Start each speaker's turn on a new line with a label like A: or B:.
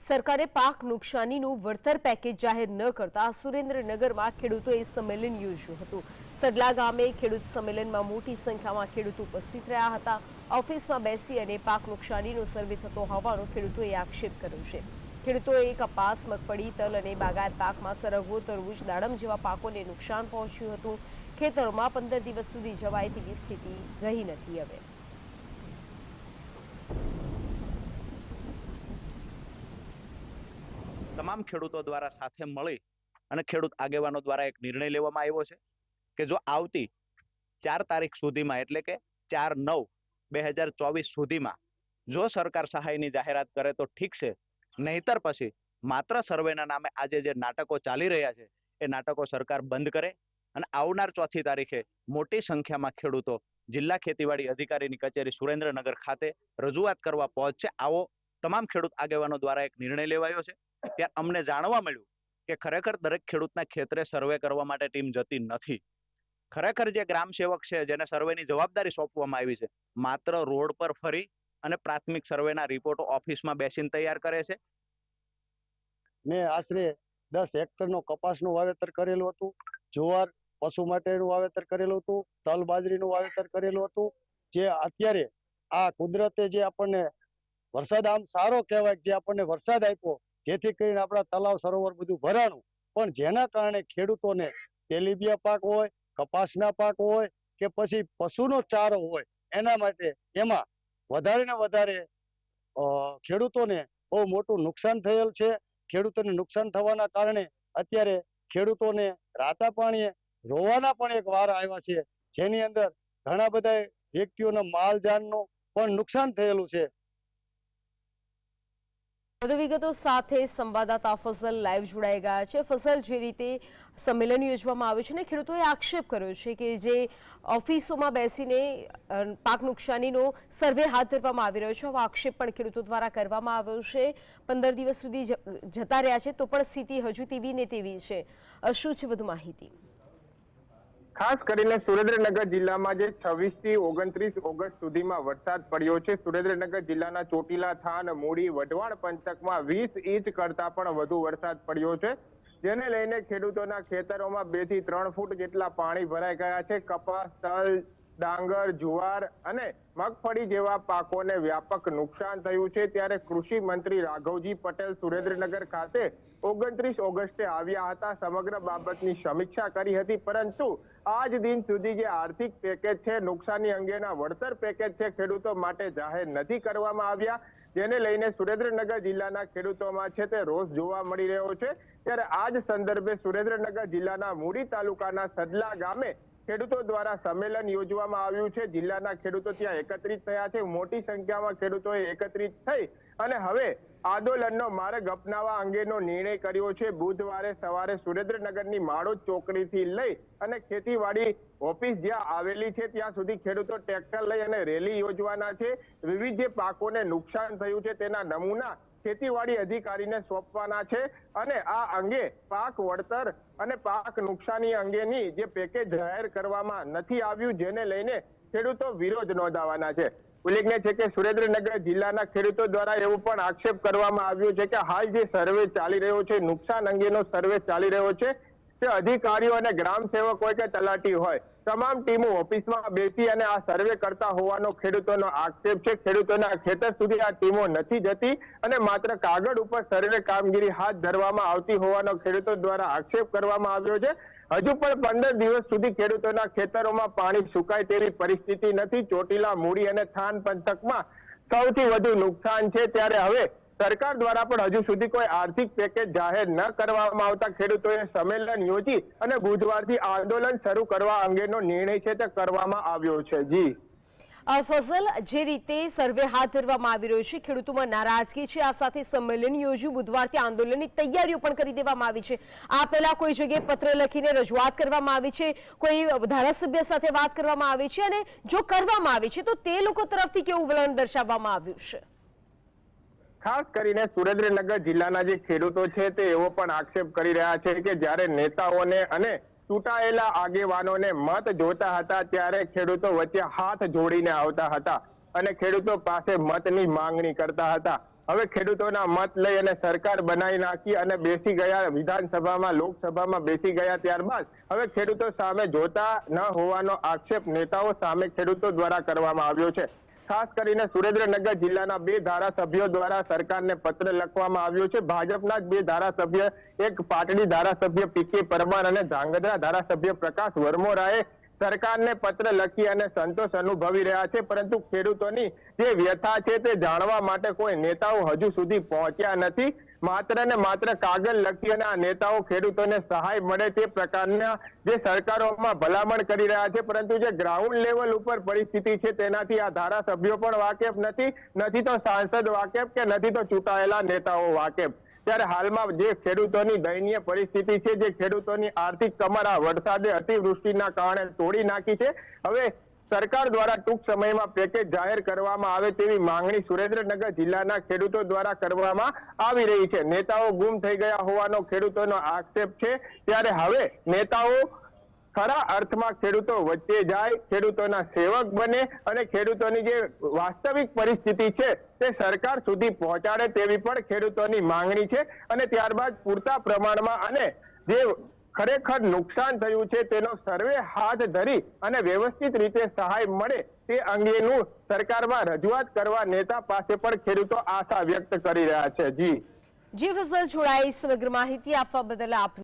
A: સરકારે પાક નુકસાનીનું વળતર પેકેજ જાહેર ન કરતા સુરેન્દ્રનગરમાં ખેડૂતોએ સંમેલન યોજ્યું હતું। સડલા ગામે ખેડૂત સંમેલનમાં મોટી સંખ્યામાં ખેડૂતો ઉપસ્થિત રહ્યા હતા। ઓફિસમાં બેસી અને પાક નુકસાનીનો સર્વે થતો હોવાનો ખેડૂતોએ આક્ષેપ કર્યો છે। ખેડૂતોએ કપાસ, મગફળી, તલ અને બાગાયત પાકમાં સરગવો, તરબૂચ, દાડમ જેવા પાકોને નુકસાન પહોંચ્યું હતું। ખેતરોમાં 15 દિવસ સુધી જવાય તેવી સ્થિતિ રહી નથી। હવે
B: તમામ ખેડૂતો દ્વારા સાથે મળી અને ખેડૂત આગેવાનો દ્વારા એક નિર્ણય લેવામાં આવ્યો છે કે જો આવતી 4 તારીખ સુધીમાં એટલે કે 4/9/2024 સુધીમાં જો સરકાર સહાયની જાહેરાત કરે તો ઠીક છે, નહીતર પછી માત્ર સર્વેના નામે આજે જે નાટકો ચાલી રહ્યા છે એ નાટકો સરકાર બંધ કરે અને આવનાર 4 તારીખે મોટી સંખ્યામાં ખેડૂતો જિલ્લા ખેતીવાડી અધિકારીની કચેરી સુરેન્દ્રનગર ખાતે રજૂઆત કરવા પહોંચશે। આવો તમામ ખેડૂત આગેવાનો દ્વારા એક નિર્ણય લેવાયો છે। ત્યારે અમને જાણવા મળ્યું કે ખરેખર દરેક ખેડૂતના ખેતરે સર્વે કરવા માટે ટીમ જતી નથી। ખરેખર જે ગ્રામ સેવક છે જેને સર્વેની જવાબદારી સોંપવામાં આવી છે માત્ર રોડ પર ફરી અને પ્રાથમિક સર્વેના રિપોર્ટો ઓફિસમાં બેસીને તૈયાર કરે છે।
C: મેં આશરે 10 હેક્ટરનો કપાસનું વાવેતર કરેલું હતું, જુવાર પશુ માટેનું વાવેતર કરેલું હતું, તલ બાજરીનું વાવેતર કરેલું હતું। જે અત્યારે આ કુદરતે જે આપણને વરસાદ આમ સારો કહેવાય જે આપણને વરસાદ આપ્યો જેથી કરીને આપણા તલાવ સરોવર બધું ભરાણું, પણ જેના કારણે ખેડૂતોને તેલીબિયા પાક હોય, કપાસના પાક હોય કે પછી પશુનો ચારો હોય એના માટે એમાં વધારે ને વધારે ખેડૂતોને બહુ મોટું નુકસાન થયેલ છે। ખેડૂતોને નુકસાન થવાના કારણે અત્યારે ખેડૂતોને રાતા પાણીએ રોવાના પણ એક વાર આવ્યા છે, જેની અંદર ઘણા બધા વ્યક્તિઓના માલ જાનનું પણ નુકસાન થયેલું છે।
A: વધુ વિગતો સાથે સંવાદદાતા ફઝલ લાઈવ જોડાઈ ગયા છે। ફઝલ, જે રીતે સંમેલન યોજવામાં આવ્યું છે ને ખેડૂતોએ આક્ષેપ કર્યો છે કે જે ઓફિસોમાં બેસીને પાક નુકસાનીનો સર્વે હાથ ધરવામાં આવી રહ્યો છે, આવો આક્ષેપ પણ ખેડૂતો દ્વારા કરવામાં આવ્યો છે। 15 દિવસ સુધી જતા રહ્યા છે તો પણ સ્થિતિ હજુ તેવી ને તેવી છે। શું છે વધુ માહિતી?
D: ખાસ કરીને સુરેન્દ્રનગર જિલ્લામાં જે 26 થી 29 ઓગસ્ટ સુધીમાં વરસાદ પડ્યો છે। સુરેન્દ્રનગર જિલ્લાના ચોટીલા, થાન, મૂળી, વઢવાણ પંથકમાં 20 ઇંચ કરતા પણ વધુ વરસાદ પડ્યો છે, જેને લઈને ખેડૂતોના ખેતરોમાં 2 થી 3 ફૂટ જેટલા પાણી ભરાઈ ગયા છે। કપાસ, તલ, ડાંગર, જુવાર અને મગફળી જેવા પાકોને વ્યાપક નુકસાન થયું છે। ત્યારે કૃષિ મંત્રી રાઘવજી પટેલ સુરેન્દ્રનગર ખાતે 29 ઓગસ્ટે આવ્યા હતા, સમગ્ર બાબતની સમીક્ષા કરી હતી, પરંતુ આજ દિન સુધી જે આર્થિક પેકેજ છે, નુકસાની અંગેના વળતર પેકેજ છે, ખેડૂતો માટે જાહેર નથી કરવામાં આવ્યા, જેને લઈને સુરેન્દ્રનગર જિલ્લાના ખેડૂતોમાં છે તે રોષ જોવા મળી રહ્યો છે। ત્યારે આ જ સંદર્ભે સુરેન્દ્રનગર જિલ્લાના મૂળી તાલુકાના સડલા ગામે ખેડૂતો દ્વારા સંમેલન યોજવામાં આવ્યું છે। જિલ્લાના ખેડૂતો ત્યાં એકત્રિત થયા છે, મોટી સંખ્યામાં ખેડૂતોએ એકત્રિત થઈ અને હવે આંદોલનનો માર્ગ અપનાવવા અંગેનો નિર્ણય કર્યો છે। બુધવારે સવારે સુરેન્દ્રનગરની માળોદ ચોકડીથી લઈ અને ખેતીવાડી ઓફિસ જ્યાં આવેલી છે ત્યાં સુધી ખેડૂતો ટ્રેક્ટર લઈ અને રેલી યોજવાના છે। વિવિધ જે પાકોને નુકસાન થયું છે તેના નમૂના ખેતીવાડી અધિકારીને સોંપવાના છે અને આ અંગે પાક વળતર અને પાક નુકસાની અંગેની જે પેકેજ જાહેર કરવામાં નથી આવ્યું, જેને લઈને ખેડૂતો વિરોધ નોંધાવવાના છે। ઉલ્લેખનીય છે કે સુરેન્દ્રનગર જિલ્લાના ખેડૂતો દ્વારા એવું પણ આક્ષેપ કરવામાં આવ્યો છે કે હાલ જે સર્વે ચાલી રહ્યો છે, નુકસાન અંગેનો સર્વે ચાલી રહ્યો છે, તે અધિકારીઓ અને ગ્રામ સેવક હોય કે તલાટી હોય, તમામ ટીમો ઓફિસમાં બેસી અને આ સર્વે કરતા હોવાનો ખેડૂતોનો આક્ષેપ છે। ખેડૂતોના ખેતર સુધી આ ટીમો નથી જતી અને માત્ર કાગળ ઉપર સર્વે કામગીરી હાથ ધરવામાં આવતી હોવાનો ખેડૂતો દ્વારા આક્ષેપ કરવામાં આવ્યો છે। હજુ પણ 15 દિવસ સુધી ખેડૂતોના ખેતરોમાં પાણી સુકાય તેવી પરિસ્થિતિ નથી। ચોટીલા, મૂળી અને થાન પંથકમાં સૌથી વધુ નુકસાન છે। ત્યારે હવે સરકાર દ્વારા પણ હજુ સુધી કોઈ આર્થિક પેકેજ જાહેર ન કરવામાં આવતા ખેડૂતોએ સંમેલન યોજી અને બુધવારથી આંદોલન શરૂ કરવા અંગેનો નિર્ણય છે તે કરવામાં આવ્યો છે। જી
A: ફઝલ, જે રીતે સર્વે હાથ ધરવામાં આવી રહ્યો છે, ખેડૂતોમાં નારાજગી છે, આ સાથે સંમેલન યોજ્યું, બુધવારથી આંદોલનની તૈયારીઓ પણ કરી દેવામાં આવી છે। આ પહેલા કોઈ જગ્યાએ પત્ર લખીને રજૂઆત કરવામાં આવી છે, કોઈ ધારાસભ્ય સાથે વાત કરવામાં આવી છે, અને જો કરવામાં આવી છે તો તે લોકો તરફથી કેવું વલણ દર્શાવવામાં આવ્યું છે?
D: ખાસ કરીને સુરેન્દ્રનગર જિલ્લાના જે ખેડૂતો છે તે એવો પણ આક્ષેપ કરી રહ્યા છે કે જ્યારે નેતાઓને અને ચૂંટાયેલા આગેવાનોને મત જોતા હતા ત્યારે ખેડૂતો વચ્ચે હાથ જોડીને આવતા હતા અને ખેડૂતો પાસે મતની માંગણી કરતા હતા, હવે ખેડૂતોના મત લઈ અને સરકાર બનાવી નાખી અને બેસી ગયા વિધાનસભામાં, લોકસભામાં બેસી ગયા ત્યારબાદ હવે ખેડૂતો સામે જોતા ન હોવાનો આક્ષેપ નેતાઓ સામે ખેડૂતો દ્વારા કરવામાં આવ્યો છે. ખાસ કરીને સુરેન્દ્રનગર જિલ્લાના 2 ધારાસભ્યો દ્વારા સરકારને પત્ર લખવામાં આવ્યો છે. ભાજપના જ 2 ધારાસભ્ય, એક પાટડી ધારાસભ્ય પીકે પરમાર અને ધ્રાંગધ્રા ધારાસભ્ય પ્રકાશ વરમોરાએ સરકારને પત્ર લખી અને સંતોષ અનુભવી રહ્યા છે, પરંતુ ખેડૂતોની જે વ્યથા છે તે જાણવા માટે કોઈ નેતાઓ હજુ સુધી પહોંચ્યા નથી. માત્ર ને માત્ર કાગળ લખી અને આ નેતાઓ ખેડૂતોને સહાય મળે તે પ્રકારના જે સરકારોમાં ભલામણ કરી રહ્યા છે, પરંતુ જે ગ્રાઉન્ડ લેવલ ઉપર પરિસ્થિતિ છે તેનાથી આ ધારાસભ્યો પણ વાકેફ નથી તો સાંસદ વાકેફ કે નથી તો ચૂંટાયેલા નેતાઓ વાકેફ. ત્યારે હાલમાં જે ખેડૂતોની દયનીય પરિસ્થિતિ છે, જે ખેડૂતોની આર્થિક કમર આ વરસાદે અતિવૃષ્ટિના કારણે તોડી નાખી છે, હવે સરકાર દ્વારા ટૂંક સમયમાં પેકેજ જાહેર કરવામાં આવે તેવી માંગણી સુરેન્દ્રનગર જિલ્લાના ખેડૂતો દ્વારા કરવામાં આવી રહી છે. નેતાઓ ગુમ થઈ ગયા હોવાનો ખેડૂતોનો આક્ષેપ છે, ત્યારે હવે નેતાઓ ખરા અર્થમાં ખેડૂતો વચ્ચે જાય, ખેડૂતોના સેવક બને અને ખેડૂતોની જે વાસ્તવિક પરિસ્થિતિ છે તે સરકાર સુધી પહોંચાડે તેવી પણ ખેડૂતોની માંગણી છે. અને ત્યારબાદ પૂરતા પ્રમાણમાં અને જે ખરેખર નુકસાન થયું છે તેનો સર્વે હાથ ધરી અને વ્યવસ્થિત રીતે સહાય મળે તે અંગેનું સરકારમાં રજૂઆત કરવા નેતા પાસે પણ ખેડૂતો આશા વ્યક્ત કરી રહ્યા છે. જી
A: ફસલ છોડાઈ સમગ્ર માહિતી આપવા બદલ આપ